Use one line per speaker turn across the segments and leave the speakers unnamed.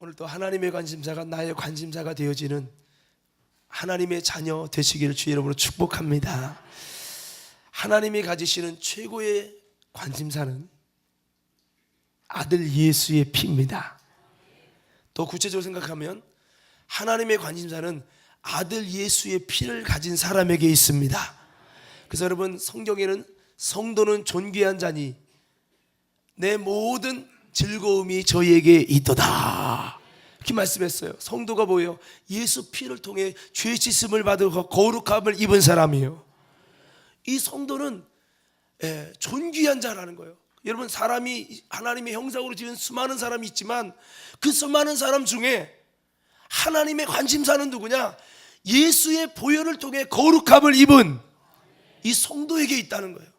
오늘도 하나님의 관심사가 나의 관심사가 되어지는 하나님의 자녀 되시기를 주의 이름으로 축복합니다. 하나님이 가지시는 최고의 관심사는 아들 예수의 피입니다. 더 구체적으로 생각하면 하나님의 관심사는 아들 예수의 피를 가진 사람에게 있습니다. 그래서 여러분, 성경에는 성도는 존귀한 자니 내 모든 즐거움이 저희에게 있도다 이렇게 말씀했어요. 성도가 뭐예요? 예수 피를 통해 죄 씻음을 받고 거룩함을 입은 사람이에요. 이 성도는 존귀한 자라는 거예요. 여러분, 사람이 하나님의 형상으로 지은 수많은 사람이 있지만 그 수많은 사람 중에 하나님의 관심사는 누구냐? 예수의 보혈을 통해 거룩함을 입은 이 성도에게 있다는 거예요.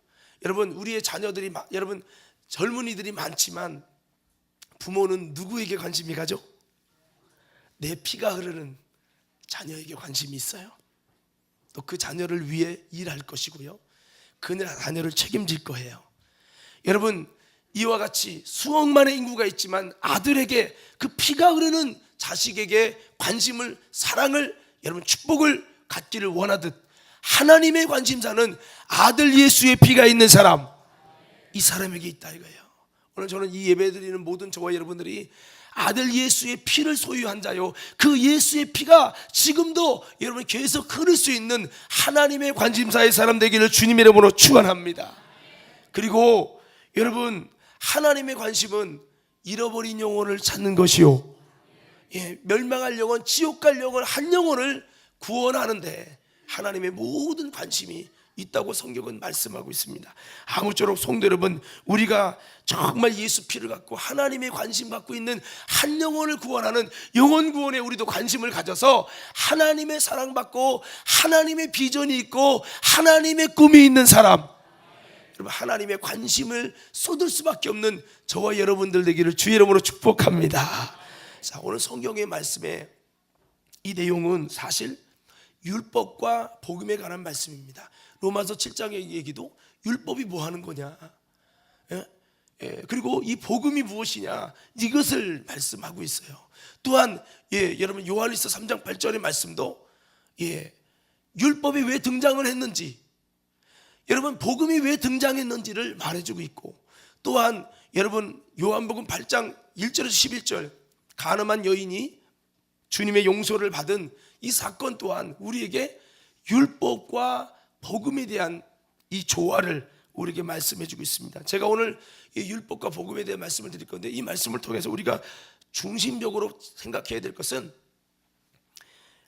여러분, 우리의 자녀들이 여러분 젊은이들이 많지만 부모는 누구에게 관심이 가죠? 내 피가 흐르는 자녀에게 관심이 있어요. 또 그 자녀를 위해 일할 것이고요, 그 자녀를 책임질 거예요. 여러분, 이와 같이 수억만의 인구가 있지만 아들에게, 그 피가 흐르는 자식에게 관심을, 사랑을, 여러분 축복을 갖기를 원하듯 하나님의 관심사는 아들 예수의 피가 있는 사람, 이 사람에게 있다 이거예요. 오늘 저는 이 예배 드리는 모든 저와 여러분들이 아들 예수의 피를 소유한 자요, 그 예수의 피가 지금도 여러분 계속 흐를 수 있는 하나님의 관심사의 사람 되기를 주님의 이름으로 축원합니다. 그리고 여러분, 하나님의 관심은 잃어버린 영혼을 찾는 것이요, 멸망할 영혼, 지옥 갈 영혼, 한 영혼을 구원하는데 하나님의 모든 관심이 있다고 성경은 말씀하고 있습니다. 아무쪼록 성도 여러분, 우리가 정말 예수 피를 갖고 하나님의 관심 갖고 있는 한 영혼을 구원하는 영혼 구원에 우리도 관심을 가져서 하나님의 사랑받고 하나님의 비전이 있고 하나님의 꿈이 있는 사람, 여러분 하나님의 관심을 쏟을 수밖에 없는 저와 여러분들 되기를 주의 이름으로 축복합니다. 자, 오늘 성경의 말씀에 이 내용은 사실 율법과 복음에 관한 말씀입니다. 로마서 7장의 얘기도 율법이 뭐 하는 거냐, 그리고 이 복음이 무엇이냐, 이것을 말씀하고 있어요. 또한 여러분 요한일서 3장 8절의 말씀도 율법이 왜 등장을 했는지, 여러분 복음이 왜 등장했는지를 말해주고 있고, 또한 여러분 요한복음 8장 1절에서 11절 간음한 여인이 주님의 용서를 받은 이 사건 또한 우리에게 율법과 복음에 대한 이 조화를 우리에게 말씀해주고 있습니다. 제가 오늘 이 율법과 복음에 대한 말씀을 드릴 건데, 이 말씀을 통해서 우리가 중심적으로 생각해야 될 것은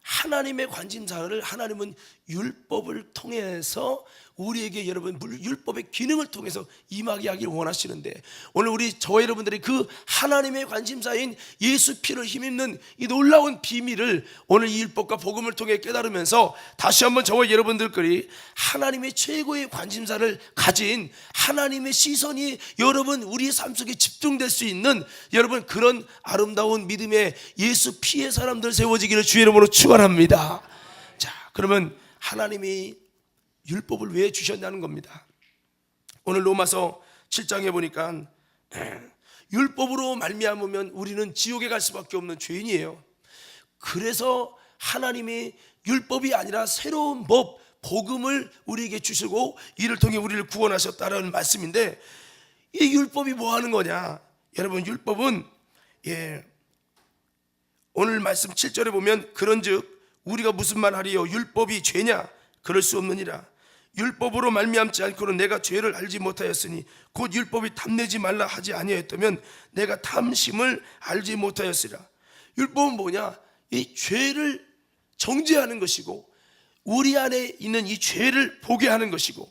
하나님의 관심사를 하나님은 율법을 통해서 우리에게, 여러분 율법의 기능을 통해서 임하게 하길 원하시는데, 오늘 우리 저와 여러분들이 그 하나님의 관심사인 예수 피를 힘입는 이 놀라운 비밀을 오늘 이 율법과 복음을 통해 깨달으면서 다시 한번 저와 여러분들끼리 하나님의 최고의 관심사를 가진 하나님의 시선이 여러분 우리의 삶 속에 집중될 수 있는 여러분 그런 아름다운 믿음의 예수 피의 사람들 세워지기를 주의 이름으로 축원합니다. 자, 그러면 하나님이 율법을 왜 주셨냐는 겁니다. 오늘 로마서 7장에 보니까 율법으로 말미암으면 우리는 지옥에 갈 수밖에 없는 죄인이에요. 그래서 하나님이 율법이 아니라 새로운 법, 복음을 우리에게 주시고 이를 통해 우리를 구원하셨다는 말씀인데, 이 율법이 뭐 하는 거냐? 여러분 율법은 오늘 말씀 7절에 보면 그런즉 우리가 무슨 말 하리요? 율법이 죄냐? 그럴 수 없느니라. 율법으로 말미암지 않고는 내가 죄를 알지 못하였으니 곧 율법이 탐내지 말라 하지 아니하였다면 내가 탐심을 알지 못하였으리라. 율법은 뭐냐? 이 죄를 정죄하는 것이고 우리 안에 있는 이 죄를 보게 하는 것이고,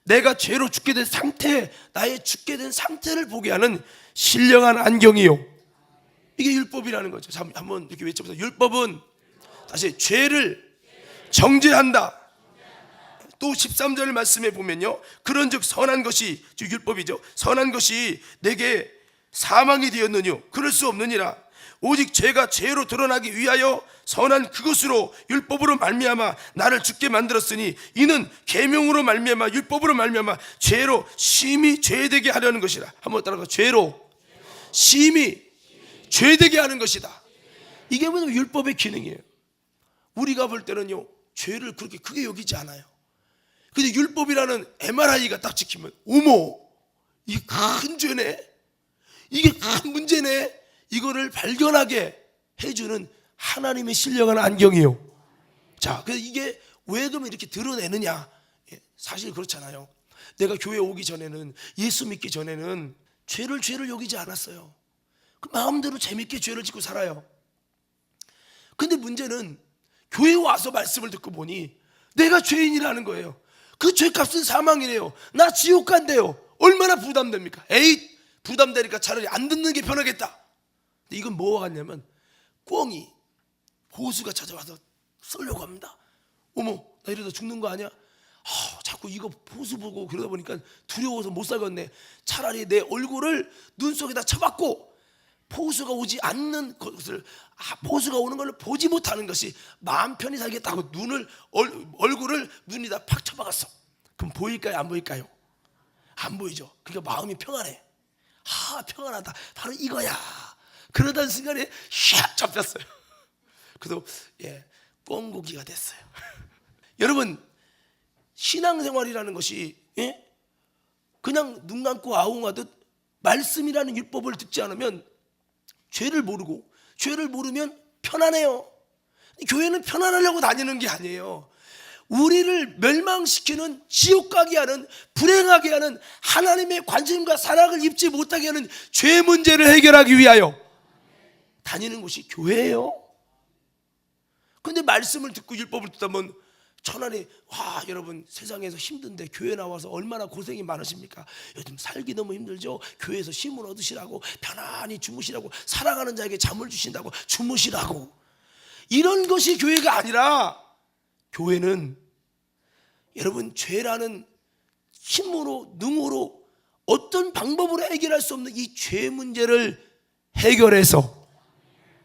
내가 죄로 죽게 된 상태, 나의 죽게 된 상태를 보게 하는 신령한 안경이요, 이게 율법이라는 거죠. 한번 이렇게 외쳐보세요. 율법은 다시 죄를 정죄한다. 또 13절 말씀에 보면요, 그런즉 선한 것이, 즉 율법이죠, 선한 것이 내게 사망이 되었느뇨? 그럴 수 없느니라. 오직 죄가 죄로 드러나기 위하여 선한 그것으로 율법으로 말미암아 나를 죽게 만들었으니 이는 계명으로 말미암아 율법으로 말미암아 죄로 심히 죄되게 하려는 것이라. 한번 따라가. 죄로 심히 죄되게 하는 것이다. 이게 뭐냐면 율법의 기능이에요. 우리가 볼 때는요, 죄를 그렇게 크게 여기지 않아요. 근데 율법이라는 MRI가 딱 찍히면, 어머, 이게 큰 죄네, 이게 큰 문제네, 이거를 발견하게 해주는 하나님의 신령한 안경이에요. 자, 그래서 이게 왜 그러면 이렇게 드러내느냐? 사실 그렇잖아요. 내가 교회 오기 전에는, 예수 믿기 전에는 죄를 여기지 않았어요. 그 마음대로 재밌게 죄를 짓고 살아요. 근데 문제는 교회 와서 말씀을 듣고 보니 내가 죄인이라는 거예요. 그 죄값은 사망이래요. 나 지옥 간대요. 얼마나 부담됩니까? 에이, 부담되니까 차라리 안 듣는 게 편하겠다. 근데 이건 뭐와 같냐면, 꿩이 보수가 찾아와서 쏠려고 합니다. 어머, 나 이러다 죽는 거 아니야? 자꾸 이거 보수 보고 그러다 보니까 두려워서 못 살겠네. 차라리 내 얼굴을 눈 속에다 쳐박고 보수가 오지 않는 것을, 보수가 오는 걸 보지 못하는 것이 마음 편히 살겠다고 얼굴을 눈에다 팍 쳐박았어. 그럼 보일까요, 안 보일까요? 안 보이죠. 그러니까 마음이 평안해. 평안하다, 바로 이거야. 그러던 순간에 샥 잡혔어요. 그래서 꿩고기가 됐어요. 여러분, 신앙생활이라는 것이 그냥 눈 감고 아웅하듯 말씀이라는 율법을 듣지 않으면 죄를 모르고, 죄를 모르면 편안해요. 교회는 편안하려고 다니는 게 아니에요. 우리를 멸망시키는, 지옥 가게 하는, 불행하게 하는, 하나님의 관심과 사랑을 입지 못하게 하는 죄 문제를 해결하기 위하여 다니는 곳이 교회예요. 근데 말씀을 듣고 율법을 듣다 보면 천안에, 여러분 세상에서 힘든데 교회 나와서 얼마나 고생이 많으십니까? 요즘 살기 너무 힘들죠. 교회에서 힘을 얻으시라고, 편안히 주무시라고, 사랑하는 자에게 잠을 주신다고 주무시라고. 이런 것이 교회가 아니라, 교회는 여러분 죄라는 힘으로, 능으로, 어떤 방법으로 해결할 수 없는 이 죄 문제를 해결해서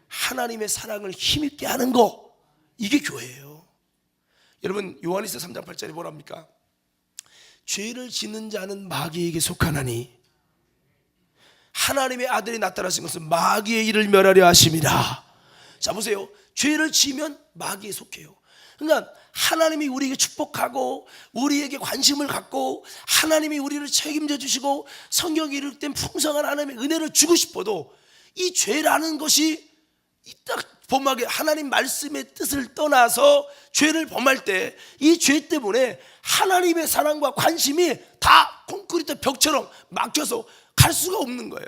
하나님의 사랑을 힘있게 하는 거, 이게 교회예요. 여러분, 요한일서 3장 8절에 뭐랍니까? 죄를 짓는 자는 마귀에게 속하나니 하나님의 아들이 나타나신 것은 마귀의 일을 멸하려 하심이라. 자, 보세요. 죄를 지으면 마귀에 속해요. 그러니까 하나님이 우리에게 축복하고 우리에게 관심을 갖고 하나님이 우리를 책임져 주시고 성경에 이를 땐 풍성한 하나님의 은혜를 주고 싶어도, 이 죄라는 것이 딱 범하게, 하나님 말씀의 뜻을 떠나서 죄를 범할 때 이 죄 때문에 하나님의 사랑과 관심이 다 콘크리트 벽처럼 막혀서 갈 수가 없는 거예요.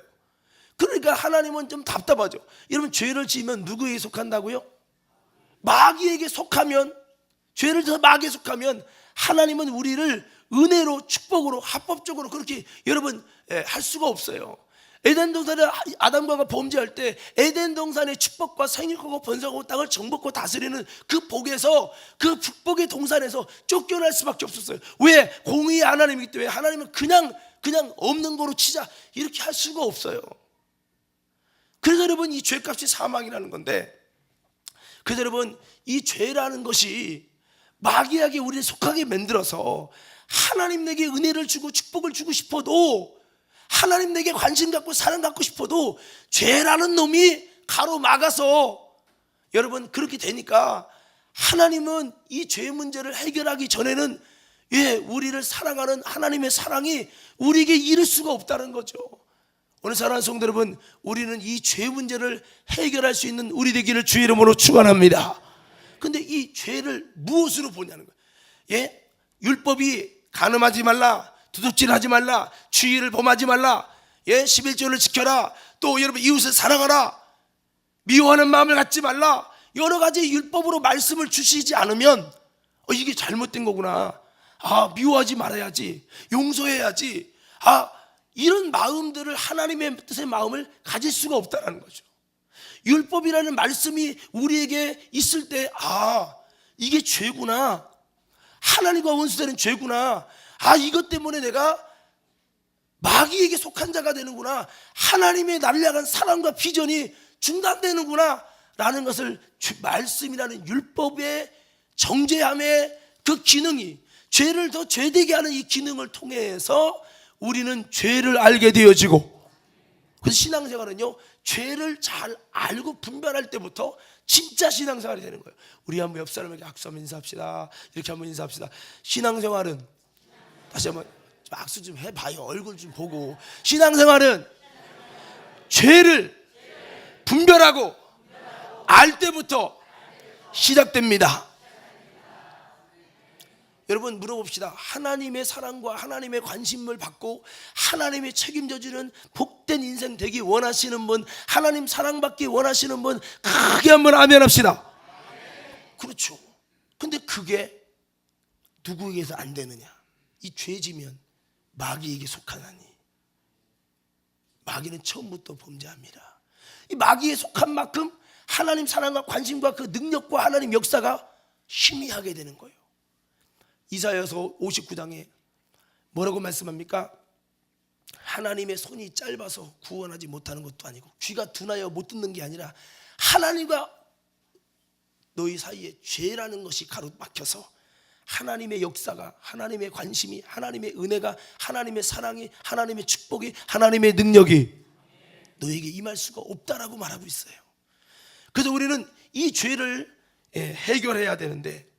그러니까 하나님은 좀 답답하죠. 여러분, 죄를 지으면 누구에게 속한다고요? 마귀에게 속하면, 죄를 져서 마귀에 속하면 하나님은 우리를 은혜로, 축복으로, 합법적으로 그렇게 여러분 할 수가 없어요. 에덴 동산에 아담과 하와가 범죄할 때 에덴 동산의 축복과 생육하고 번성하고 땅을 정복하고 다스리는 그 복에서, 그 축복의 동산에서 쫓겨날 수밖에 없었어요. 왜? 공의의 하나님이기 때문에. 하나님은 그냥 없는 거로 치자, 이렇게 할 수가 없어요. 그래서 여러분, 이 죄값이 사망이라는 건데, 그래서 여러분, 이 죄라는 것이 마귀에게 우리를 속하게 만들어서 하나님 내게 은혜를 주고 축복을 주고 싶어도, 하나님 내게 관심 갖고 사랑 갖고 싶어도 죄라는 놈이 가로막아서, 여러분, 그렇게 되니까 하나님은 이 죄 문제를 해결하기 전에는 우리를 사랑하는 하나님의 사랑이 우리에게 이를 수가 없다는 거죠. 오늘 사랑하는 성도 여러분, 우리는 이 죄 문제를 해결할 수 있는 우리 되기를 주의 이름으로 축원합니다. 근데 이 죄를 무엇으로 보냐는 거예요. 율법이 간음하지 말라, 도둑질하지 말라, 주의를 범하지 말라, 11조를 지켜라, 또 여러분 이웃을 사랑하라, 미워하는 마음을 갖지 말라, 여러 가지 율법으로 말씀을 주시지 않으면 이게 잘못된 거구나, 미워하지 말아야지, 용서해야지, 이런 마음들을, 하나님의 뜻의 마음을 가질 수가 없다는 거죠. 율법이라는 말씀이 우리에게 있을 때, 이게 죄구나, 하나님과 원수되는 죄구나, 이것 때문에 내가 마귀에게 속한 자가 되는구나, 하나님의 나를 향한 사랑과 비전이 중단되는구나 라는 것을 말씀이라는 율법의 정죄함의 그 기능이, 죄를 더 죄되게 하는 이 기능을 통해서 우리는 죄를 알게 되어지고, 그래서 신앙생활은요, 죄를 잘 알고 분별할 때부터 진짜 신앙생활이 되는 거예요. 우리 한번 옆 사람에게 악수 한번 인사합시다. 이렇게 한번 인사합시다. 신앙생활은 다시 한번 악수 좀 해봐요. 얼굴 좀 보고. 신앙생활은 죄를 분별하고 알 때부터 시작됩니다. 여러분 물어봅시다. 하나님의 사랑과 하나님의 관심을 받고 하나님의 책임져주는 복된 인생 되기 원하시는 분, 하나님 사랑받기 원하시는 분, 크게 한번 아멘 합시다. 그렇죠. 근데 그게 누구에게서 안 되느냐? 이 죄지면 마귀에게 속하나니. 마귀는 처음부터 범죄합니다. 이 마귀에 속한 만큼 하나님 사랑과 관심과 그 능력과 하나님 역사가 희미하게 되는 거예요. 이사야서 59장에 뭐라고 말씀합니까? 하나님의 손이 짧아서 구원하지 못하는 것도 아니고 귀가 둔하여 못 듣는 게 아니라 하나님과 너희 사이에 죄라는 것이 가로막혀서 하나님의 역사가, 하나님의 관심이, 하나님의 은혜가, 하나님의 사랑이, 하나님의 축복이, 하나님의 능력이 너에게 임할 수가 없다라고 말하고 있어요. 그래서 우리는 이 죄를 해결해야 되는데,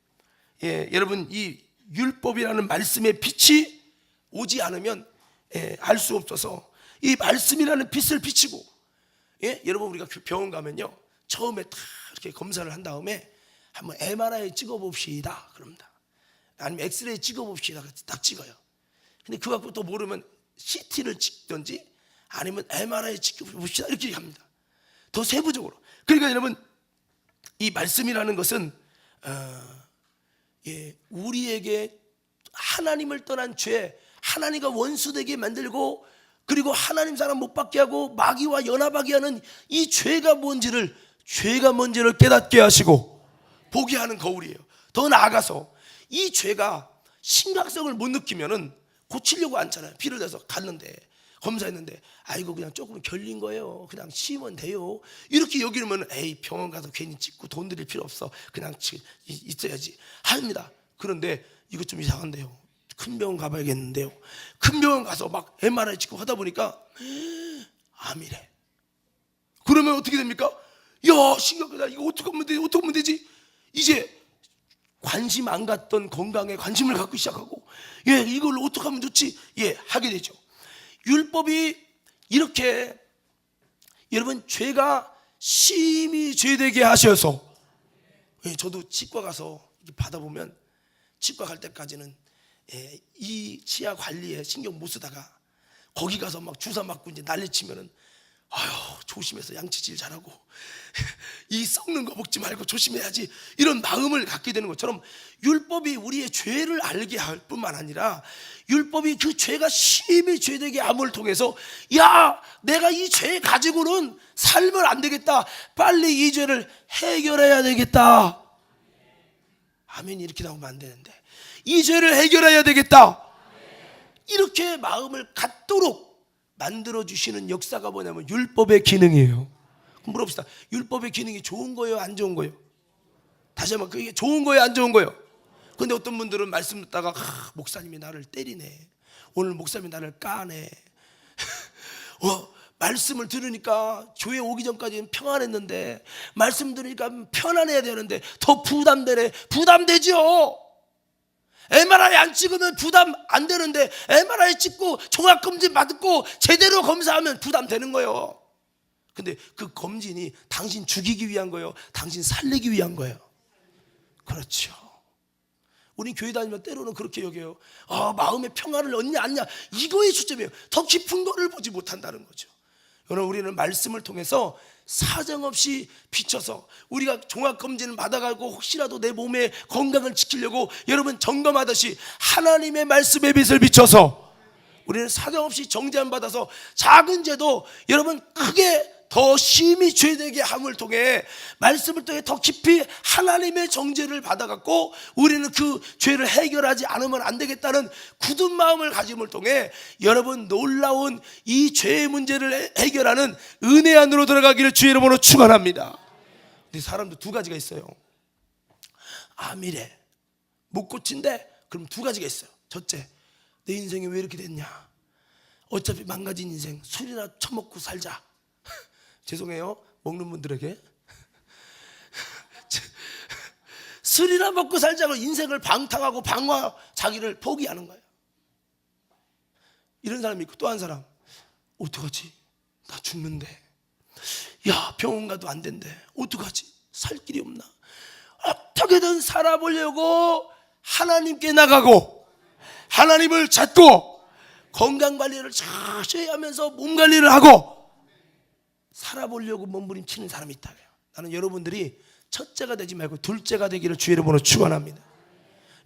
여러분 이 율법이라는 말씀의 빛이 오지 않으면 알 수 없어서 이 말씀이라는 빛을 비치고, 여러분 우리가 병원 가면요 처음에 다 이렇게 검사를 한 다음에 한번 MRI 찍어봅시다 그럽니다. 아니면 엑스레이 찍어봅시다. 딱 찍어요. 근데 그거 갖고 또 모르면 CT를 찍든지 아니면 MRI 찍어봅시다 이렇게 합니다. 더 세부적으로. 그러니까 여러분 이 말씀이라는 것은 우리에게 하나님을 떠난 죄, 하나님과 원수되게 만들고 그리고 하나님 사랑 못 받게 하고 마귀와 연합하게 하는 이 죄가 뭔지를 깨닫게 하시고 보게 하는 거울이에요. 더 나아가서 이 죄가 심각성을 못 느끼면은 고치려고 앉잖아요. 피를 내서 갔는데 검사했는데 아이고 그냥 조금 결린 거예요. 그냥 쉬면 돼요. 이렇게 여기면 에이 병원 가서 괜히 찍고 돈 들일 필요 없어. 그냥 있어야지 합니다. 그런데 이거 좀 이상한데요. 큰 병원 가봐야겠는데요. 큰 병원 가서 막 MRI 찍고 하다 보니까 암이래. 그러면 어떻게 됩니까? 야 심각하다. 이거 어떻게 하면 되지? 이제 관심 안 갖던 건강에 관심을 갖고 시작하고 이걸 어떻게 하면 좋지? 하게 되죠. 율법이 이렇게 여러분 죄가 심히 죄되게 하셔서 저도 치과 가서 받아보면 치과 갈 때까지는 이 치아 관리에 신경 못 쓰다가 거기 가서 막 주사 맞고 이제 난리치면은 아유 조심해서 양치질 잘하고 이 썩는 거 먹지 말고 조심해야지 이런 마음을 갖게 되는 것처럼 율법이 우리의 죄를 알게 할 뿐만 아니라 율법이 그 죄가 심히 죄되게 함을 통해서 야 내가 이 죄 가지고는 살면 안 되겠다, 빨리 이 죄를 해결해야 되겠다. 아멘. 이렇게 나오면 안 되는데 이 죄를 해결해야 되겠다 이렇게 마음을 갖도록 만들어주시는 역사가 뭐냐면 율법의 기능이에요. 그럼 물어봅시다. 율법의 기능이 좋은 거예요? 안 좋은 거예요? 다시 한번 그게 좋은 거예요? 안 좋은 거예요? 근데 어떤 분들은 말씀 듣다가 목사님이 나를 때리네, 오늘 목사님이 나를 까네 말씀을 들으니까 교회 오기 전까지는 평안했는데 말씀 들으니까 편안해야 되는데 더 부담되네. 부담되죠. MRI 안 찍으면 부담 안 되는데 MRI 찍고 종합검진 받고 제대로 검사하면 부담되는 거예요. 근데 그 검진이 당신 죽이기 위한 거예요? 당신 살리기 위한 거예요? 그렇죠. 우리 교회 다니면 때로는 그렇게 여겨요. 마음의 평안을 얻냐 않냐 이거에 초점이에요. 더 깊은 거를 보지 못한다는 거죠. 여러분 우리는 말씀을 통해서 사정없이 비춰서 우리가 종합검진을 받아가고 혹시라도 내 몸의 건강을 지키려고 여러분 점검하듯이 하나님의 말씀의 빛을 비춰서 우리는 사정없이 정죄함 받아서 작은 죄도 여러분 크게 더 심히 죄되게 함을 통해 말씀을 통해 더 깊이 하나님의 정죄를 받아갖고 우리는 그 죄를 해결하지 않으면 안 되겠다는 굳은 마음을 가짐을 통해 여러분 놀라운 이 죄의 문제를 해결하는 은혜 안으로 들어가기를 주의 이름으로 축원합니다. 근데 사람도 두 가지가 있어요. 암이래, 못 고친대. 그럼 두 가지가 있어요. 첫째, 내 인생이 왜 이렇게 됐냐, 어차피 망가진 인생 술이나 처먹고 살자. 죄송해요, 먹는 분들에게. 술이나 먹고 살자고 인생을 방탕하고 방화, 자기를 포기하는 거예요. 이런 사람이 있고, 또 한 사람, 어떡하지? 나 죽는데. 야, 병원 가도 안 된대. 어떡하지? 살 길이 없나? 어떻게든 살아보려고 하나님께 나가고 하나님을 찾고 건강관리를 자세히 하면서 몸관리를 하고 살아보려고 몸부림치는 사람이 있다. 나는 여러분들이 첫째가 되지 말고 둘째가 되기를 주의 이름으로 축원합니다.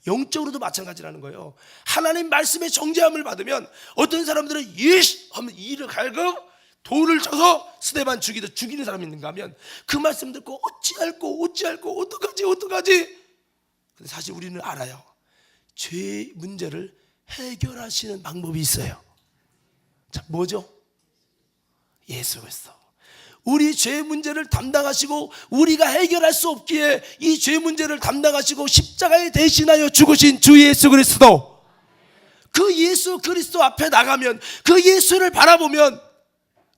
영적으로도 마찬가지라는 거예요. 하나님 말씀의 정죄함을 받으면 어떤 사람들은 예시 하면 이를 갈고 돌을 쳐서 스데반 죽이듯 죽이는 사람이 있는가 하면 그 말씀 듣고 어찌할꼬 어떡하지. 근데 사실 우리는 알아요. 죄의 문제를 해결하시는 방법이 있어요. 자, 뭐죠? 예수 그리스도. 우리 죄 문제를 담당하시고 우리가 해결할 수 없기에 이 죄 문제를 담당하시고 십자가에 대신하여 죽으신 주 예수 그리스도, 그 예수 그리스도 앞에 나가면, 그 예수를 바라보면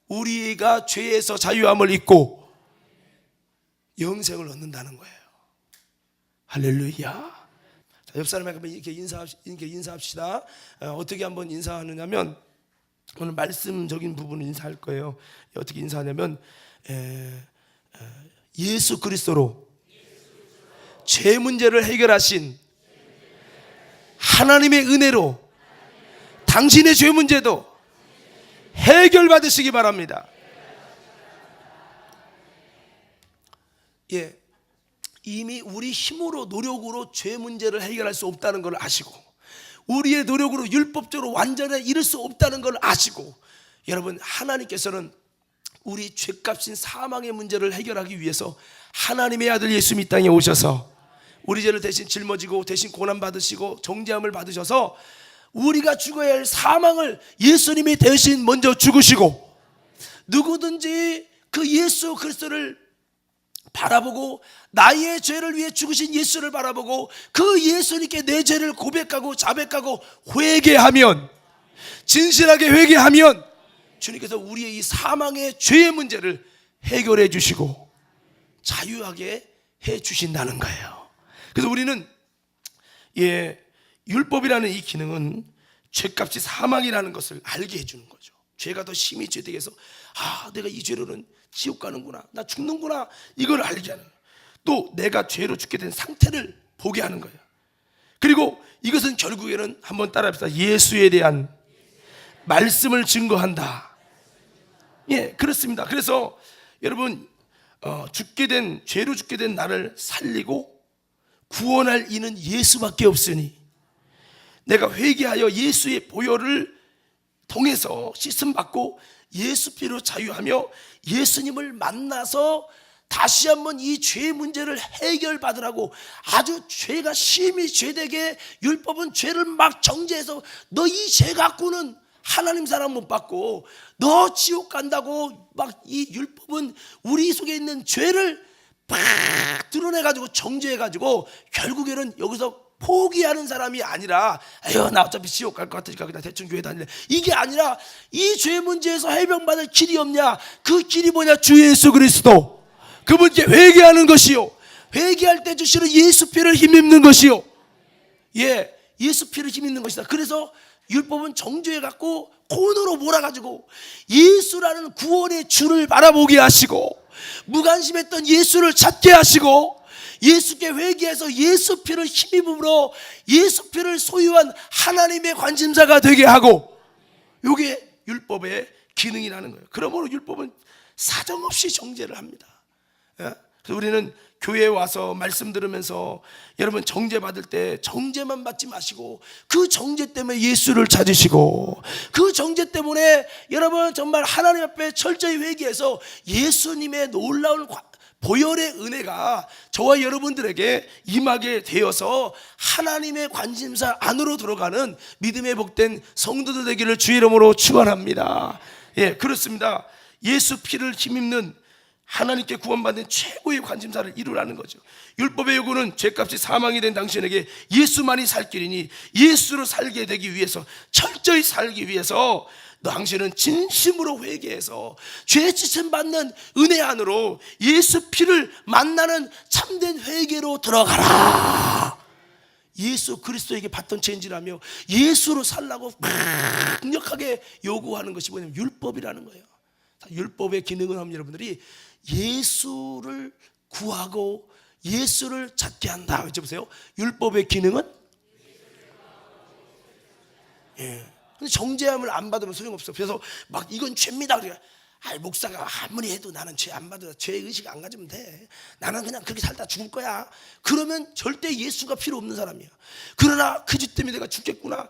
우리가 죄에서 자유함을 입고 영생을 얻는다는 거예요. 할렐루야. 자, 옆 사람에게 이렇게 인사합시다. 어떻게 한번 인사하느냐면, 오늘 말씀적인 부분을 인사할 거예요. 어떻게 인사하냐면, 예수 그리스도로 죄 문제를 해결하신 하나님의 은혜로 당신의 죄 문제도 해결받으시기 바랍니다. 예, 이미 우리 힘으로 노력으로 죄 문제를 해결할 수 없다는 걸 아시고, 우리의 노력으로 율법적으로 완전에 이룰 수 없다는 걸 아시고, 여러분, 하나님께서는 우리 죄값인 사망의 문제를 해결하기 위해서 하나님의 아들 예수님이 이 땅에 오셔서 우리 죄를 대신 짊어지고 대신 고난받으시고 정죄함을 받으셔서 우리가 죽어야 할 사망을 예수님이 대신 먼저 죽으시고, 누구든지 그 예수 그리스도를 바라보고 나의 죄를 위해 죽으신 예수를 바라보고 그 예수님께 내 죄를 고백하고 자백하고 회개하면, 진실하게 회개하면 주님께서 우리의 이 사망의 죄의 문제를 해결해 주시고 자유하게 해 주신다는 거예요. 그래서 우리는 율법이라는 이 기능은 죄값이 사망이라는 것을 알게 해주는 거죠. 죄가 더 심히 죄되게 해서 내가 이 죄로는 지옥 가는구나, 나 죽는구나, 이걸 알게 하는 거예요. 또 내가 죄로 죽게 된 상태를 보게 하는 거예요. 그리고 이것은 결국에는 한번 따라합시다. 예수에 대한 말씀을 증거한다. 예, 그렇습니다. 그래서 여러분, 죄로 죽게 된 나를 살리고 구원할 이는 예수밖에 없으니 내가 회개하여 예수의 보혈을 통해서 씻음 받고 예수 피로 자유하며 예수님을 만나서 다시 한번 이 죄 문제를 해결받으라고, 아주 죄가 심히 죄되게 율법은 죄를 막 정죄해서 너 이 죄 갖고는 하나님 사랑 못 받고 너 지옥 간다고 막 이 율법은 우리 속에 있는 죄를 팍 드러내가지고 정죄해가지고 결국에는 여기서 포기하는 사람이 아니라 나 어차피 지옥 갈 것 같으니까 그냥 대충 교회 다닐래, 이게 아니라 이 죄 문제에서 해병받을 길이 없냐? 그 길이 뭐냐? 주 예수 그리스도, 그분께 회개하는 것이요, 회개할 때 주시는 예수 피를 힘입는 것이요, 예수 피를 힘입는 것이다. 그래서 율법은 정죄해갖고 코너로 몰아가지고 예수라는 구원의 주를 바라보게 하시고 무관심했던 예수를 찾게 하시고 예수께 회개해서 예수 피를 힘입음으로 예수 피를 소유한 하나님의 관심사가 되게 하고, 이게 율법의 기능이라는 거예요. 그러므로 율법은 사정없이 정죄를 합니다. 그래서 우리는 교회에 와서 말씀 들으면서 여러분 정죄 받을 때 정죄만 받지 마시고 그 정죄 때문에 예수를 찾으시고 그 정죄 때문에 여러분 정말 하나님 앞에 철저히 회개해서 예수님의 놀라운 보혈의 은혜가 저와 여러분들에게 임하게 되어서 하나님의 관심사 안으로 들어가는 믿음의 복된 성도들 되기를 주의 이름으로 축원합니다. 예, 그렇습니다. 예수 피를 힘입는 하나님께 구원받는 최고의 관심사를 이루라는 거죠. 율법의 요구는 죄값이 사망이 된 당신에게 예수만이 살 길이니 예수로 살게 되기 위해서, 철저히 살기 위해서 당신은 진심으로 회개해서 죄 지침 받는 은혜 안으로 예수 피를 만나는 참된 회개로 들어가라. 예수 그리스도에게 받던 죄인지라며 예수로 살라고 강력하게 요구하는 것이 뭐냐면 율법이라는 거예요. 율법의 기능은 하면 여러분들이 예수를 구하고 예수를 찾게 한다. 외쳐보세요. 율법의 기능은? 근데 정죄함을 안 받으면 소용없어. 그래서 막 이건 죄입니다. 그러니까 목사가 아무리 해도 나는 죄 안 받아, 죄 의식 안 가지면 돼. 나는 그냥 그렇게 살다 죽을 거야. 그러면 절대 예수가 필요 없는 사람이야. 그러나 그 죄 때문에 내가 죽겠구나.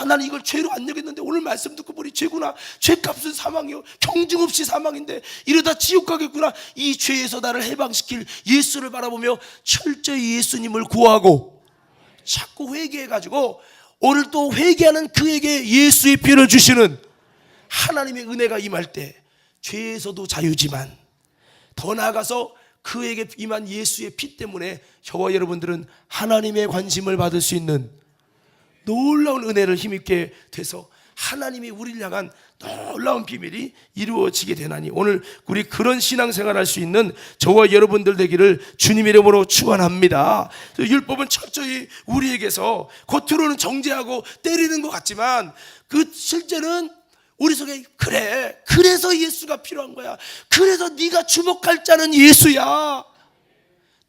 나는 이걸 죄로 안 여겼는데 오늘 말씀 듣고 보니 죄구나. 죄값은 사망이요, 경중 없이 사망인데 이러다 지옥 가겠구나. 이 죄에서 나를 해방시킬 예수를 바라보며 철저히 예수님을 구하고 자꾸 회개해가지고 오늘 또 회개하는 그에게 예수의 피를 주시는 하나님의 은혜가 임할 때 죄에서도 자유지만 더 나아가서 그에게 임한 예수의 피 때문에 저와 여러분들은 하나님의 관심을 받을 수 있는 놀라운 은혜를 힘입게 돼서 하나님이 우리를 향한 놀라운 비밀이 이루어지게 되나니 오늘 우리 그런 신앙생활 할 수 있는 저와 여러분들 되기를 주님의 이름으로 축원합니다. 율법은 철저히 우리에게서 겉으로는 정죄하고 때리는 것 같지만 그 실제는 우리 속에 그래서 예수가 필요한 거야. 그래서 네가 주목할 자는 예수야.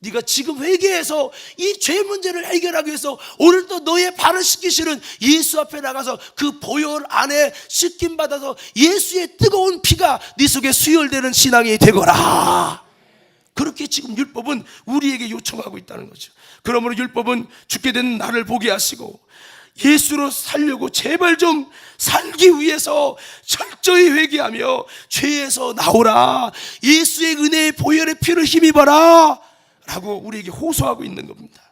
네가 지금 회개해서 이 죄 문제를 해결하기 위해서 오늘 또 너의 발을 씻기시는 예수 앞에 나가서 그 보혈 안에 씻김 받아서 예수의 뜨거운 피가 네 속에 수혈되는 신앙이 되거라. 그렇게 지금 율법은 우리에게 요청하고 있다는 거죠. 그러므로 율법은 죽게 된 나를 보게 하시고 예수로 살려고 제발 좀 살기 위해서 철저히 회개하며 죄에서 나오라. 예수의 은혜의 보혈의 피를 힘입어라 라고 우리에게 호소하고 있는 겁니다.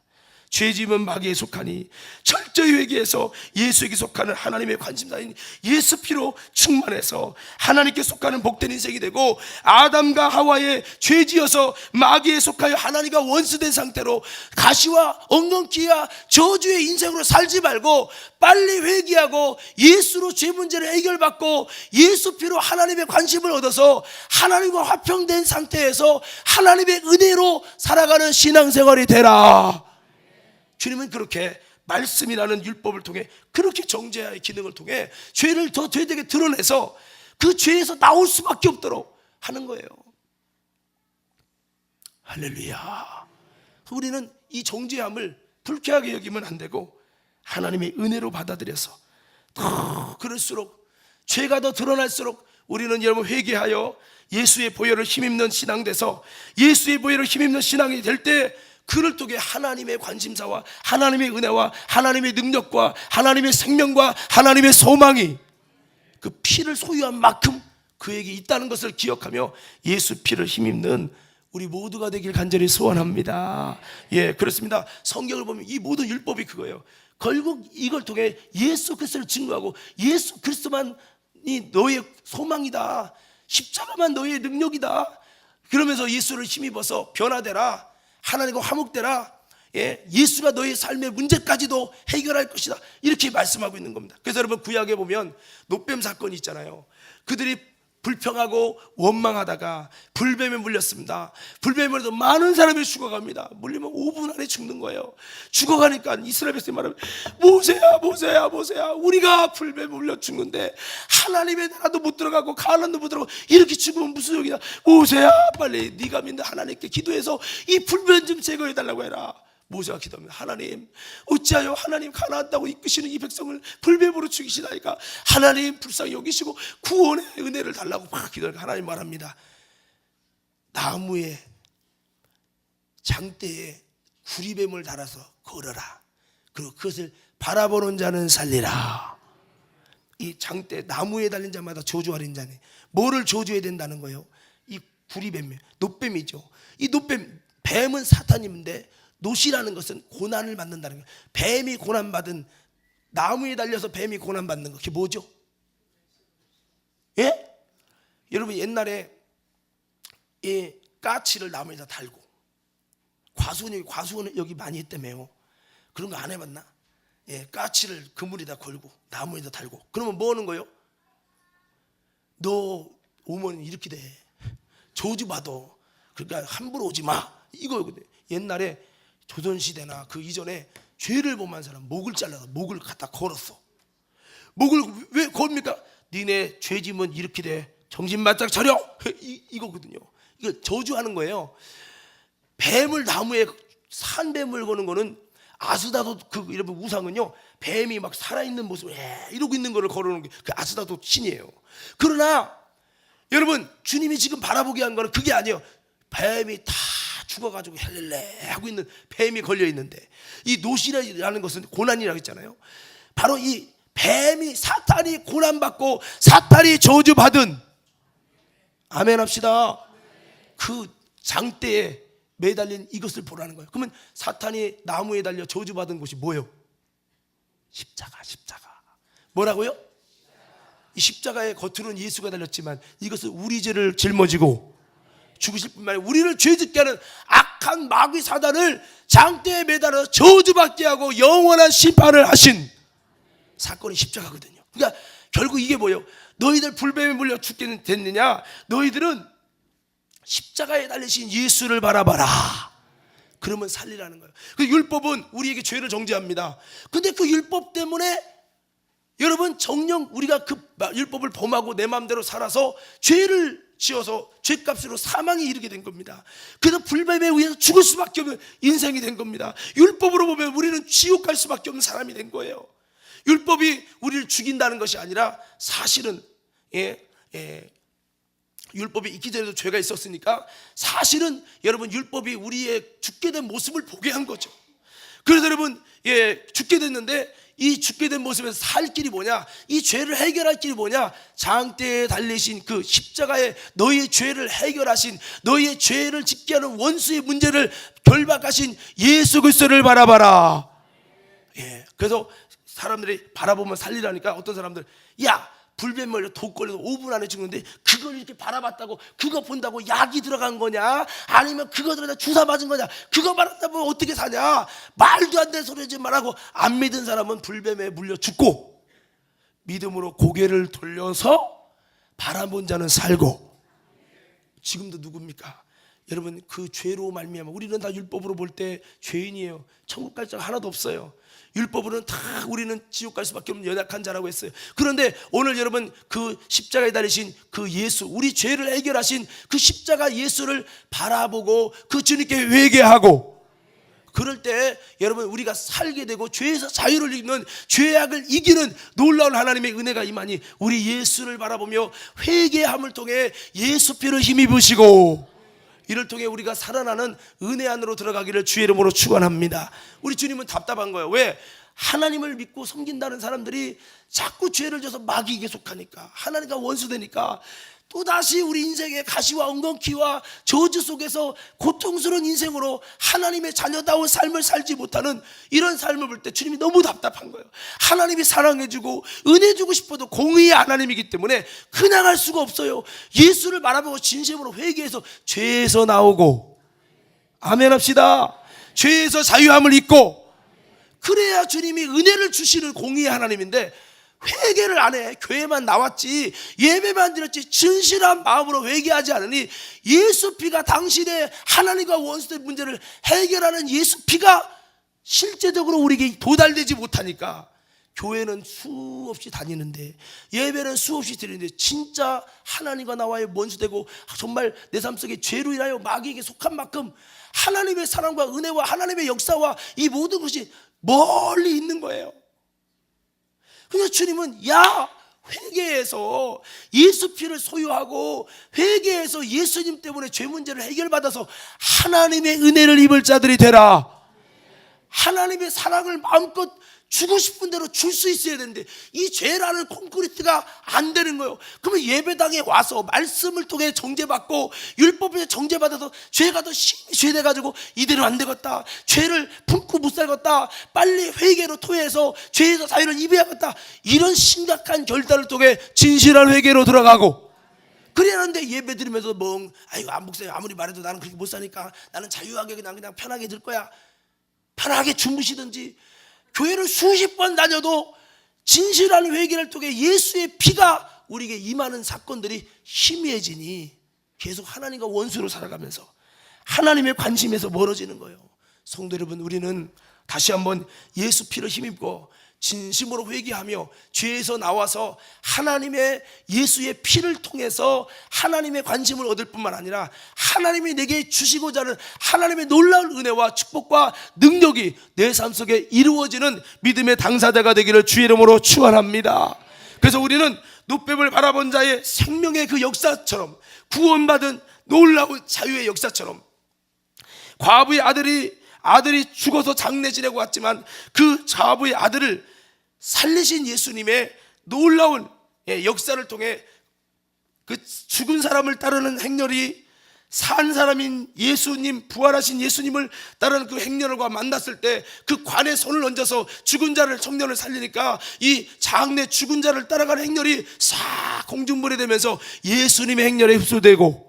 죄짐은 마귀에 속하니 철저히 회개해서 예수에게 속하는 하나님의 관심사인 예수 피로 충만해서 하나님께 속하는 복된 인생이 되고 아담과 하와의 죄지어서 마귀에 속하여 하나님과 원수된 상태로 가시와 엉겅퀴와 저주의 인생으로 살지 말고 빨리 회개하고 예수로 죄 문제를 해결받고 예수 피로 하나님의 관심을 얻어서 하나님과 화평된 상태에서 하나님의 은혜로 살아가는 신앙생활이 되라. 주님은 그렇게 말씀이라는 율법을 통해 그렇게 정죄의 기능을 통해 죄를 더 죄되게 드러내서 그 죄에서 나올 수밖에 없도록 하는 거예요. 할렐루야. 우리는 이 정죄함을 불쾌하게 여기면 안 되고 하나님의 은혜로 받아들여서 더 그럴수록 죄가 더 드러날수록 우리는 여러분 회개하여 예수의 보혈을 힘입는 신앙 돼서 예수의 보혈을 힘입는 신앙이 될 때 그를 통해 하나님의 관심사와 하나님의 은혜와 하나님의 능력과 하나님의 생명과 하나님의 소망이 그 피를 소유한 만큼 그에게 있다는 것을 기억하며 예수 피를 힘입는 우리 모두가 되길 간절히 소원합니다. 예, 그렇습니다. 성경을 보면 이 모든 율법이 그거예요. 결국 이걸 통해 예수 그리스도를 증거하고 예수 그리스도만이 너의 소망이다, 십자가만 너의 능력이다, 그러면서 예수를 힘입어서 변화되라, 하나님과 화목되라, 예수가 너의 삶의 문제까지도 해결할 것이다, 이렇게 말씀하고 있는 겁니다. 그래서 여러분 구약에 보면 노뱀 사건이 있잖아요. 그들이 불평하고 원망하다가 불뱀에 물렸습니다. 불뱀에 물려서 많은 사람이 죽어갑니다. 물리면 5분 안에 죽는 거예요. 죽어가니까 이스라엘 백성이 말하면 모세야 모세야 모세야, 우리가 불뱀에 물려 죽는데 하나님의 나라도 못 들어가고 가나안도 못 들어가고 이렇게 죽으면 무슨 용이냐. 모세야 빨리 네가 믿는 하나님께 기도해서 이 불뱀 좀 제거해달라고 해라. 모세가 기도합니다. 하나님, 어찌하여 하나님 가나안 땅으로 이끄시는 이 백성을 불뱀으로 죽이시나이까. 하나님 불쌍히 여기시고 구원의 은혜를 달라고 막 기도하니까 하나님 말합니다. 나무에 장대에 구리뱀을 달아서 걸어라. 그리고 그것을 바라보는 자는 살리라. 이 장대 나무에 달린 자마다 저주하는 자네. 뭐를 저주해야 된다는 거예요? 이 구리뱀, 노뱀이죠. 이 노뱀, 뱀은 사탄인데 노시라는 것은 고난을 받는다는 거예요. 뱀이 고난받은, 나무에 달려서 뱀이 고난받는 거, 그게 뭐죠? 예? 여러분 옛날에 이 까치를 나무에다 달고 과수원 여기 많이 했다며요. 그런 거 안 해봤나? 예, 까치를 그물에다 걸고 나무에다 달고 그러면 뭐 하는 거예요? 너 오면 이렇게 돼. 저주받아. 그러니까 함부로 오지 마. 이거거든. 옛날에 조선시대나 그 이전에 죄를 범한 사람 목을 잘라서 목을 갖다 걸었어. 목을 왜 겁니까? 니네 죄지면 이렇게 돼. 정신 바짝 차려. 이거거든요. 이거 저주하는 거예요. 뱀을 나무에 산 뱀을 거는 거는 아스다도 그 여러분 우상은요, 뱀이 막 살아있는 모습을 이러고 있는 거를 걸어놓은 게 그 아스다도 신이에요. 그러나 여러분 주님이 지금 바라보게 한 거는 그게 아니에요. 뱀이 다 죽어가지고 헬렐레 하고 있는 뱀이 걸려 있는데, 이 노시라는 것은 고난이라고 했잖아요. 바로 이 뱀이, 사탄이 고난받고 사탄이 저주받은, 아멘 합시다, 그 장대에 매달린 이것을 보라는 거예요. 그러면 사탄이 나무에 달려 저주받은 곳이 뭐예요? 십자가. 뭐라고요? 이 십자가의 겉으로는 예수가 달렸지만 이것은 우리 죄를 짊어지고 죽으실 뿐만 아니라 우리를 죄짓게 하는 악한 마귀 사단을 장대에 매달아 저주받게 하고 영원한 심판을 하신 사건이 십자가거든요. 그러니까 결국 이게 뭐예요? 너희들 불뱀에 물려 죽게 됐느냐? 너희들은 십자가에 달리신 예수를 바라봐라. 그러면 살리라는 거예요. 그 율법은 우리에게 죄를 정죄합니다. 근데 그 율법 때문에 여러분 정녕 우리가 그 율법을 범하고 내 마음대로 살아서 죄를 지어서 죄값으로 사망에 이르게 된 겁니다. 그래서 불뱀에 의해서 죽을 수밖에 없는 인생이 된 겁니다. 율법으로 보면 우리는 지옥 갈 수밖에 없는 사람이 된 거예요. 율법이 우리를 죽인다는 것이 아니라 사실은 율법이 있기 전에도 죄가 있었으니까 사실은 여러분 율법이 우리의 죽게 된 모습을 보게 한 거죠. 그래서 여러분 죽게 됐는데 이 죽게 된 모습에서 살 길이 뭐냐? 이 죄를 해결할 길이 뭐냐? 장대에 달리신 그 십자가에 너희의 죄를 해결하신, 너희의 죄를 짓게 하는 원수의 문제를 결박하신 예수 그리스도를 바라봐라. 그래서 사람들이 바라보면 살리라니까 어떤 사람들, 야 불뱀 걸려 독 걸려서 5분 안에 죽는데 그걸 이렇게 바라봤다고, 그거 본다고 약이 들어간 거냐? 아니면 그거 들어다 주사 맞은 거냐? 그거 바랐다면 어떻게 사냐? 말도 안 되는 소리 하지 말라고. 안 믿은 사람은 불뱀에 물려 죽고 믿음으로 고개를 돌려서 바라본 자는 살고. 지금도 누굽니까? 여러분 그 죄로 말미암아 우리는 다 율법으로 볼 때 죄인이에요. 천국 갈 자가 하나도 없어요. 율법으로는 다 우리는 지옥 갈 수밖에 없는 연약한 자라고 했어요. 그런데 오늘 여러분 그 십자가에 달리신 그 예수, 우리 죄를 해결하신 그 십자가 예수를 바라보고 그 주님께 회개하고, 그럴 때 여러분 우리가 살게 되고 죄에서 자유를 입는, 죄악을 이기는 놀라운 하나님의 은혜가 임하니 우리 예수를 바라보며 회개함을 통해 예수 피를 힘입으시고 이를 통해 우리가 살아나는 은혜 안으로 들어가기를 주의 이름으로 축원합니다. 우리 주님은 답답한 거예요. 왜? 하나님을 믿고 섬긴다는 사람들이 자꾸 죄를 져서 마귀에게 속하니까, 하나님과 원수되니까 또다시 우리 인생의 가시와 엉겅퀴와 저주 속에서 고통스러운 인생으로 하나님의 자녀다운 삶을 살지 못하는 이런 삶을 볼 때 주님이 너무 답답한 거예요. 하나님이 사랑해주고 은혜 주고 싶어도 공의의 하나님이기 때문에 그냥 할 수가 없어요. 예수를 바라보고 진심으로 회개해서 죄에서 나오고, 아멘 합시다. 죄에서 자유함을 입고, 그래야 주님이 은혜를 주시는 공의의 하나님인데 회개를 안 해. 교회만 나왔지, 예배만 드렸지, 진실한 마음으로 회개하지 않으니 예수 피가 당신의 하나님과 원수의 문제를 해결하는 예수 피가 실제적으로 우리에게 도달되지 못하니까 교회는 수없이 다니는데, 예배는 수없이 드리는데 진짜 하나님과 나와의 원수되고 정말 내 삶 속에 죄로 인하여 마귀에게 속한 만큼 하나님의 사랑과 은혜와 하나님의 역사와 이 모든 것이 멀리 있는 거예요. 그래서 주님은 회개해서 예수 피를 소유하고 회개해서 예수님 때문에 죄 문제를 해결받아서 하나님의 은혜를 입을 자들이 되라. 하나님의 사랑을 마음껏 주고 싶은 대로 줄 수 있어야 되는데 이 죄라는 콘크리트가 안 되는 거예요. 그러면 예배당에 와서 말씀을 통해 정죄받고 율법에 정죄받아서 죄가 더 심히 죄돼가지고 이대로 안 되겠다, 죄를 품고 못 살겠다, 빨리 회개로 토해서 죄에서 자유를 입어야겠다, 이런 심각한 결단을 통해 진실한 회개로 들어가고, 그래야 하는데 예배 드리면서 아이고 안 목사님 아무리 말해도 나는 그렇게 못 사니까 나는 자유하게 그냥 편하게 들 거야. 편하게 주무시든지. 교회를 수십 번 다녀도 진실한 회개를 통해 예수의 피가 우리에게 임하는 사건들이 희미해지니 계속 하나님과 원수로 살아가면서 하나님의 관심에서 멀어지는 거예요. 성도 여러분, 우리는 다시 한번 예수 피를 힘입고 진심으로 회개하며 죄에서 나와서 하나님의 예수의 피를 통해서 하나님의 관심을 얻을 뿐만 아니라 하나님이 내게 주시고자 하는 하나님의 놀라운 은혜와 축복과 능력이 내 삶 속에 이루어지는 믿음의 당사자가 되기를 주의 이름으로 축원합니다. 그래서 우리는 눕뱀을 바라본 자의 생명의 그 역사처럼, 구원받은 놀라운 자유의 역사처럼, 과부의 아들이 죽어서 장례 지내고 왔지만 그 과부의 아들을 살리신 예수님의 놀라운 역사를 통해 그 죽은 사람을 따르는 행렬이 산 사람인 예수님, 부활하신 예수님을 따르는 그 행렬과 만났을 때 그 관에 손을 얹어서 죽은 자를, 청년을 살리니까 이 장례 죽은 자를 따라가는 행렬이 싹 공중분해 되면서 예수님의 행렬에 흡수되고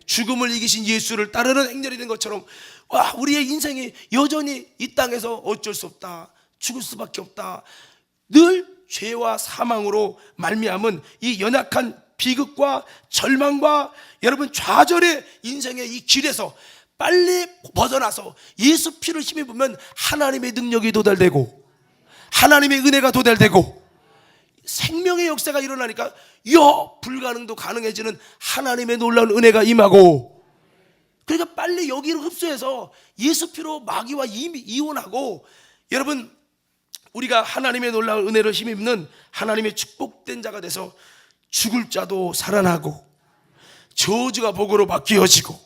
죽음을 이기신 예수를 따르는 행렬이 된 것처럼, 와, 우리의 인생이 여전히 이 땅에서 어쩔 수 없다, 죽을 수밖에 없다, 늘 죄와 사망으로 말미암은 이 연약한 비극과 절망과 여러분 좌절의 인생의 이 길에서 빨리 벗어나서 예수 피를 힘입으면 하나님의 능력이 도달되고 하나님의 은혜가 도달되고 생명의 역사가 일어나니까 불가능도 가능해지는 하나님의 놀라운 은혜가 임하고, 그러니까 빨리 여기를 흡수해서 예수 피로 마귀와 이혼하고, 여러분 우리가 하나님의 놀라운 은혜를 힘입는 하나님의 축복된 자가 돼서 죽을 자도 살아나고 저주가 복으로 바뀌어지고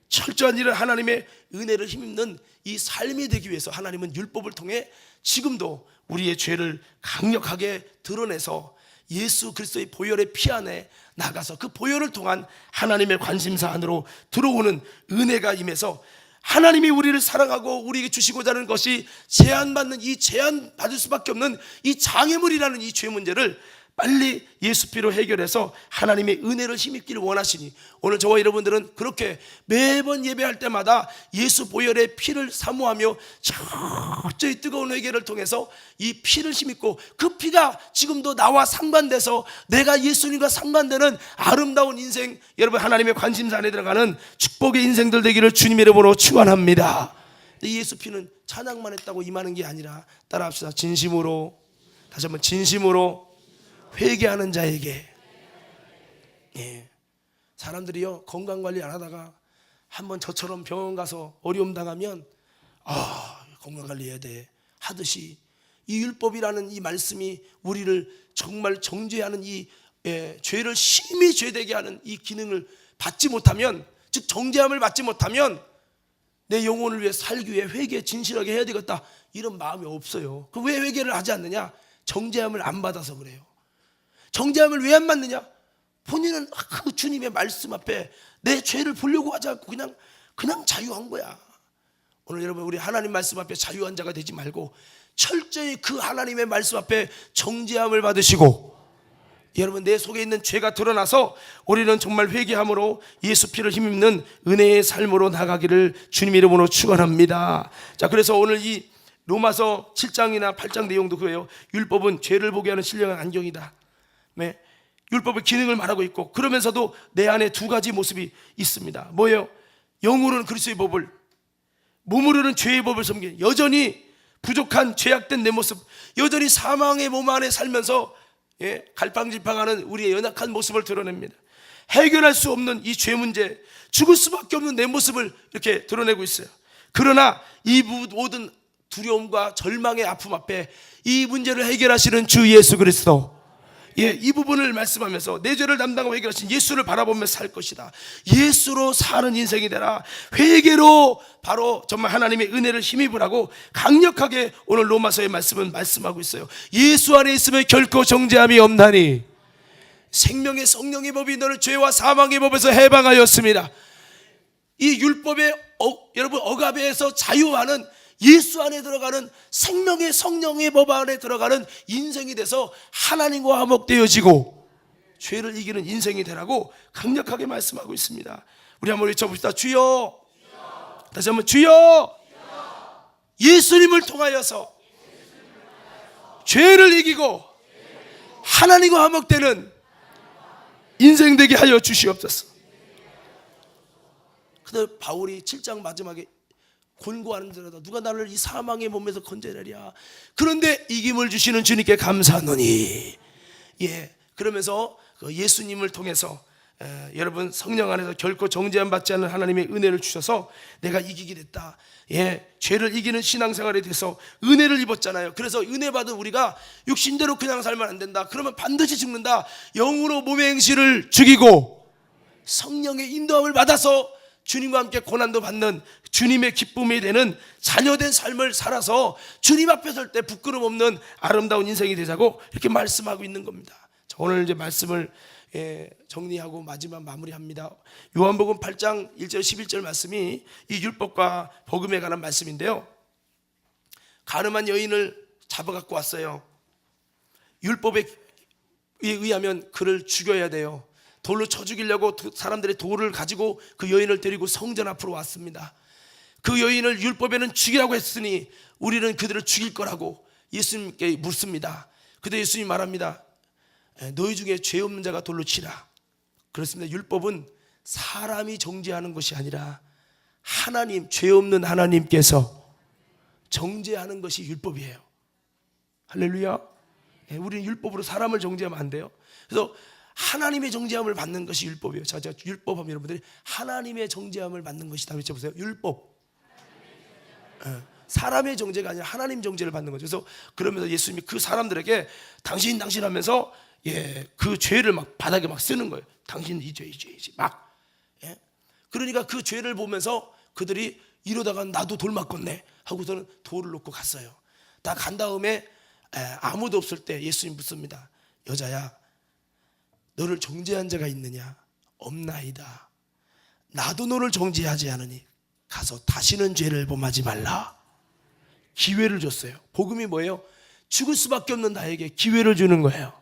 철저한 일을 하나님의 은혜를 힘입는 이 삶이 되기 위해서 하나님은 율법을 통해 지금도 우리의 죄를 강력하게 드러내서 예수 그리스도의 보혈의 피 안에 나가서 그 보혈을 통한 하나님의 관심사 안으로 들어오는 은혜가 임해서 하나님이 우리를 사랑하고 우리에게 주시고자 하는 것이 제한받는, 이 제한받을 수밖에 없는 이 장애물이라는 이 죄 문제를 빨리 예수 피로 해결해서 하나님의 은혜를 힘입기를 원하시니, 오늘 저와 여러분들은 그렇게 매번 예배할 때마다 예수 보혈의 피를 사모하며 철저히 뜨거운 회개를 통해서 이 피를 힘입고, 그 피가 지금도 나와 상관돼서 내가 예수님과 상관되는 아름다운 인생, 여러분 하나님의 관심사 안에 들어가는 축복의 인생들 되기를 주님의 이름으로 축원합니다. 예수 피는 찬양만 했다고 임하는 게 아니라, 따라합시다. 진심으로, 다시 한번 진심으로 회개하는 자에게. 사람들이요, 건강관리 안 하다가 한번 저처럼 병원 가서 어려움 당하면 건강관리 해야 돼 하듯이, 이 율법이라는 이 말씀이 우리를 정말 정죄하는 이 죄를 심히 죄되게 하는 이 기능을 받지 못하면, 즉 정죄함을 받지 못하면 내 영혼을 위해 살기 위해 회개 진실하게 해야 되겠다, 이런 마음이 없어요. 그럼 왜 회개를 하지 않느냐? 정죄함을 안 받아서 그래요. 정죄함을 왜 안 받느냐? 본인은 그 주님의 말씀 앞에 내 죄를 보려고 하지 않고 그냥 자유한 거야. 오늘 여러분, 우리 하나님 말씀 앞에 자유한 자가 되지 말고 철저히 그 하나님의 말씀 앞에 정죄함을 받으시고, 여러분 내 속에 있는 죄가 드러나서 우리는 정말 회개함으로 예수 피를 힘입는 은혜의 삶으로 나가기를 주님 이름으로 축원합니다. 자, 그래서 오늘 이 로마서 7장이나 8장 내용도 그거예요. 율법은 죄를 보게 하는 신령한 안경이다. 네, 율법의 기능을 말하고 있고, 그러면서도 내 안에 두 가지 모습이 있습니다. 뭐예요? 영으로는 그리스도의 법을, 몸으로는 죄의 법을 섬기는, 여전히 부족한 죄악된 내 모습, 여전히 사망의 몸 안에 살면서 갈팡질팡하는 우리의 연약한 모습을 드러냅니다. 해결할 수 없는 이 죄 문제, 죽을 수밖에 없는 내 모습을 이렇게 드러내고 있어요. 그러나 이 모든 두려움과 절망의 아픔 앞에 이 문제를 해결하시는 주 예수 그리스도, 이 부분을 말씀하면서 내 죄를 담당하고 해결하신 예수를 바라보며 살 것이다. 예수로 사는 인생이 되라. 회개로 바로 정말 하나님의 은혜를 힘입으라고 강력하게 오늘 로마서의 말씀은 말씀하고 있어요. 예수 안에 있으면 결코 정죄함이 없나니 생명의 성령의 법이 너를 죄와 사망의 법에서 해방하였습니다. 이 율법의 여러분 억압에서 자유하는, 예수 안에 들어가는 생명의 성령의 법 안에 들어가는 인생이 돼서 하나님과 화목되어지고 죄를 이기는 인생이 되라고 강력하게 말씀하고 있습니다. 우리 한번 외쳐봅시다. 주여, 다시 한번 주여. 예수님을 통하여서 죄를 이기고 하나님과 화목되는 인생 되게 하여 주시옵소서. 근데 바울이 7장 마지막에 곤고하는 자라다 누가 나를 이 사망의 몸에서 건져내랴. 그런데 이김을 주시는 주님께 감사하노니. 그러면서 예수님을 통해서 여러분 성령 안에서 결코 정죄함 받지 않는 하나님의 은혜를 주셔서 내가 이기게 됐다. 죄를 이기는 신앙생활에 대해서 은혜를 입었잖아요. 그래서 은혜 받은 우리가 육신대로 그냥 살면 안 된다. 그러면 반드시 죽는다. 영으로 몸의 행실을 죽이고 성령의 인도함을 받아서 주님과 함께 고난도 받는 주님의 기쁨이 되는 자녀된 삶을 살아서 주님 앞에 설 때 부끄럼 없는 아름다운 인생이 되자고 이렇게 말씀하고 있는 겁니다. 오늘 이제 말씀을 정리하고 마무리합니다. 요한복음 8장 1절 11절 말씀이 이 율법과 복음에 관한 말씀인데요. 가늠한 여인을 잡아갖고 왔어요. 율법에 의하면 그를 죽여야 돼요. 돌로 쳐 죽이려고 사람들이 돌을 가지고 그 여인을 데리고 성전 앞으로 왔습니다. 그 여인을 율법에는 죽이라고 했으니 우리는 그들을 죽일 거라고 예수님께 묻습니다. 그때 예수님이 말합니다. 너희 중에 죄 없는 자가 돌로 치라. 그렇습니다. 율법은 사람이 정죄하는 것이 아니라 하나님, 죄 없는 하나님께서 정죄하는 것이 율법이에요. 할렐루야. 우리는 율법으로 사람을 정죄하면 안 돼요. 그래서 하나님의 정죄함을 받는 것이 율법이에요. 자, 율법하면 여러분들이 하나님의 정죄함을 받는 것이다 외쳐보세요. 율법. 사람의 정죄가 아니라 하나님 정죄를 받는 거죠. 그래서 그러면서 예수님이 그 사람들에게 당신 하면서 그 죄를 막 바닥에 막 쓰는 거예요. 당신 이 죄 막. 그러니까 그 죄를 보면서 그들이 이러다가 나도 돌 맞겠네 하고서는 돌을 놓고 갔어요. 다 간 다음에 아무도 없을 때 예수님 묻습니다. 여자야, 너를 정죄한 자가 있느냐? 없나이다. 나도 너를 정죄하지 않으니 가서 다시는 죄를 범하지 말라. 기회를 줬어요. 복음이 뭐예요? 죽을 수밖에 없는 나에게 기회를 주는 거예요.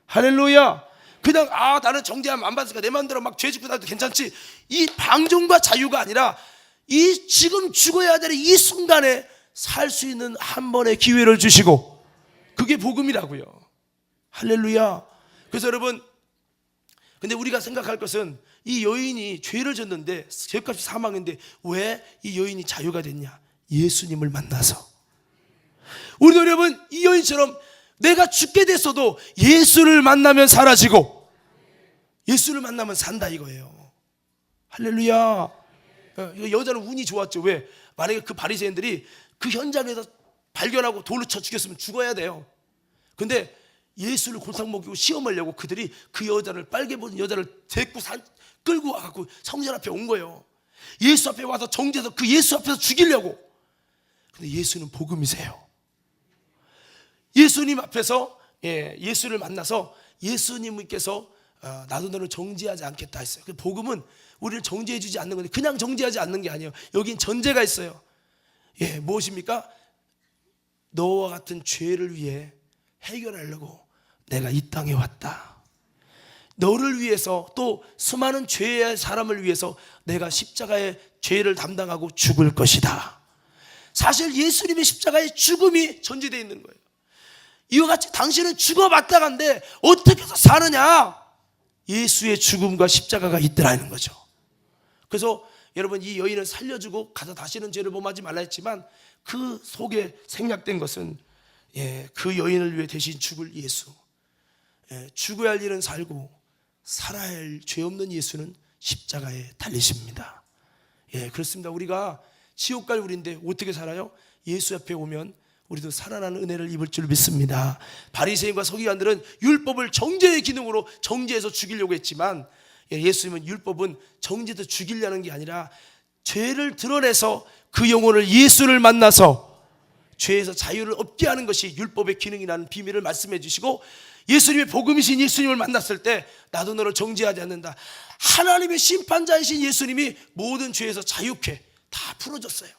할렐루야. 그냥 나는 정죄함 안 받으니까 내 마음대로 막 죄 짓고 나도 괜찮지. 이 방종과 자유가 아니라 이 지금 죽어야 될 이 순간에 살 수 있는 한 번의 기회를 주시고, 그게 복음이라고요. 할렐루야. 그래서 여러분, 근데 우리가 생각할 것은 이 여인이 죄를 졌는데 죄값이 사망인데 왜 이 여인이 자유가 됐냐? 예수님을 만나서. 우리도 여러분 이 여인처럼 내가 죽게 됐어도 예수를 만나면 사라지고 예수를 만나면 산다 이거예요. 할렐루야. 여자는 운이 좋았죠. 왜? 만약에 그 바리새인들이 그 현장에서 발견하고 돌로 쳐 죽였으면 죽어야 돼요. 근데 예수를 골탕 먹이고 시험하려고 그들이 그 여자를, 빨개 보는 여자를 데리고 끌고 와갖고 성전 앞에 온 거예요. 예수 앞에 와서 정죄해서 그 예수 앞에서 죽이려고. 근데 예수는 복음이세요. 예수님 앞에서 예수를 만나서 예수님께서 나도 너를 정죄하지 않겠다 했어요. 그 복음은 우리를 정죄해 주지 않는 건데 그냥 정죄하지 않는 게 아니에요. 여긴 전제가 있어요. 무엇입니까? 너와 같은 죄를 위해 해결하려고 내가 이 땅에 왔다. 너를 위해서, 또 수많은 죄의 사람을 위해서 내가 십자가의 죄를 담당하고 죽을 것이다. 사실 예수님의 십자가의 죽음이 전제되어 있는 거예요. 이와 같이 당신은 죽어봤다간데 어떻게 해서 사느냐? 예수의 죽음과 십자가가 있더라는 거죠. 그래서 여러분, 이 여인을 살려주고 가서 다시는 죄를 범하지 말라 했지만 그 속에 생략된 것은 그 여인을 위해 대신 죽을 예수, 죽어야 할 일은 살고 살아야 할 죄 없는 예수는 십자가에 달리십니다. 그렇습니다. 우리가 지옥 갈 우리인데 어떻게 살아요? 예수 앞에 오면 우리도 살아나는 은혜를 입을 줄 믿습니다. 바리새인과 서기관들은 율법을 정죄의 기능으로 정죄해서 죽이려고 했지만 예수님은 율법은 정죄해서 죽이려는 게 아니라 죄를 드러내서 그 영혼을 예수를 만나서 죄에서 자유를 얻게 하는 것이 율법의 기능이라는 비밀을 말씀해 주시고, 예수님의 복음이신 예수님을 만났을 때 나도 너를 정죄하지 않는다. 하나님의 심판자이신 예수님이 모든 죄에서 자유케 다 풀어줬어요.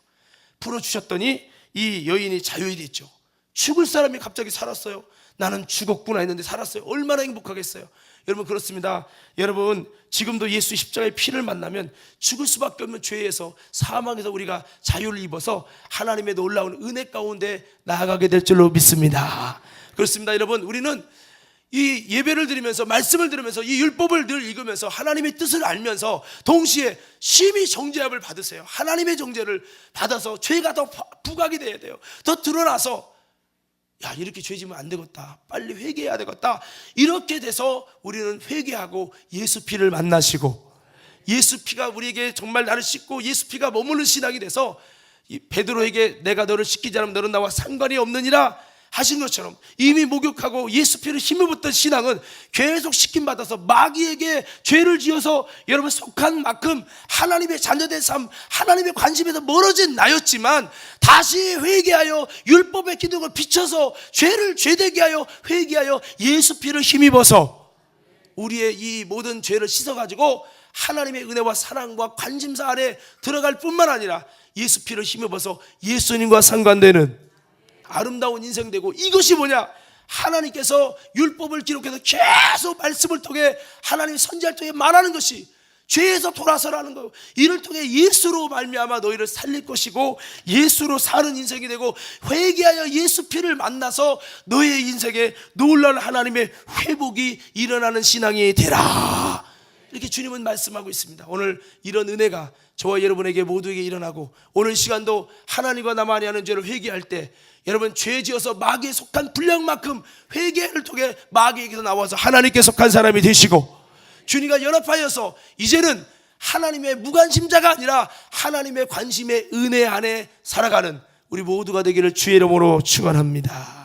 풀어주셨더니 이 여인이 자유이 됐죠. 죽을 사람이 갑자기 살았어요. 나는 죽었구나 했는데 살았어요. 얼마나 행복하겠어요. 여러분, 그렇습니다. 여러분, 지금도 예수 십자가의 피를 만나면 죽을 수밖에 없는 죄에서, 사망에서 우리가 자유를 입어서 하나님의 놀라운 은혜 가운데 나아가게 될 줄로 믿습니다. 그렇습니다. 여러분, 우리는 이 예배를 드리면서 말씀을 들으면서 이 율법을 늘 읽으면서 하나님의 뜻을 알면서 동시에 심히 정죄함을 받으세요. 하나님의 정죄를 받아서 죄가 더 부각이 돼야 돼요. 더 드러나서 야, 이렇게 죄 지면 안 되겠다, 빨리 회개해야 되겠다. 이렇게 돼서 우리는 회개하고 예수 피를 만나시고, 예수 피가 우리에게 정말 나를 씻고 예수 피가 머무는 신앙이 돼서 베드로에게 내가 너를 씻기지 않으면 너는 나와 상관이 없느니라 하신 것처럼 이미 목욕하고 예수 피를 힘입었던 신앙은 계속 씻김받아서 마귀에게 죄를 지어서 여러분 속한 만큼 하나님의 자녀된 삶, 하나님의 관심에서 멀어진 나였지만 다시 회개하여 율법의 기둥을 비춰서 죄를 죄되게 하여 회개하여 예수 피를 힘입어서 우리의 이 모든 죄를 씻어가지고 하나님의 은혜와 사랑과 관심사 안에 들어갈 뿐만 아니라 예수 피를 힘입어서 예수님과 상관되는 아름다운 인생 되고, 이것이 뭐냐? 하나님께서 율법을 기록해서 계속 말씀을 통해 하나님의 선지자를 통해 말하는 것이 죄에서 돌아서라는 거. 이를 통해 예수로 말미암아 너희를 살릴 것이고 예수로 사는 인생이 되고 회개하여 예수 피를 만나서 너의 인생에 놀라운 하나님의 회복이 일어나는 신앙이 되라. 이렇게 주님은 말씀하고 있습니다. 오늘 이런 은혜가 저와 여러분에게 모두에게 일어나고, 오늘 시간도 하나님과 나만이 하는 죄를 회개할 때 여러분 죄 지어서 마귀에 속한 분량만큼 회개를 통해 마귀에게서 나와서 하나님께 속한 사람이 되시고, 주님과 연합하여서 이제는 하나님의 무관심자가 아니라 하나님의 관심의 은혜 안에 살아가는 우리 모두가 되기를 주의 이름으로 축원합니다.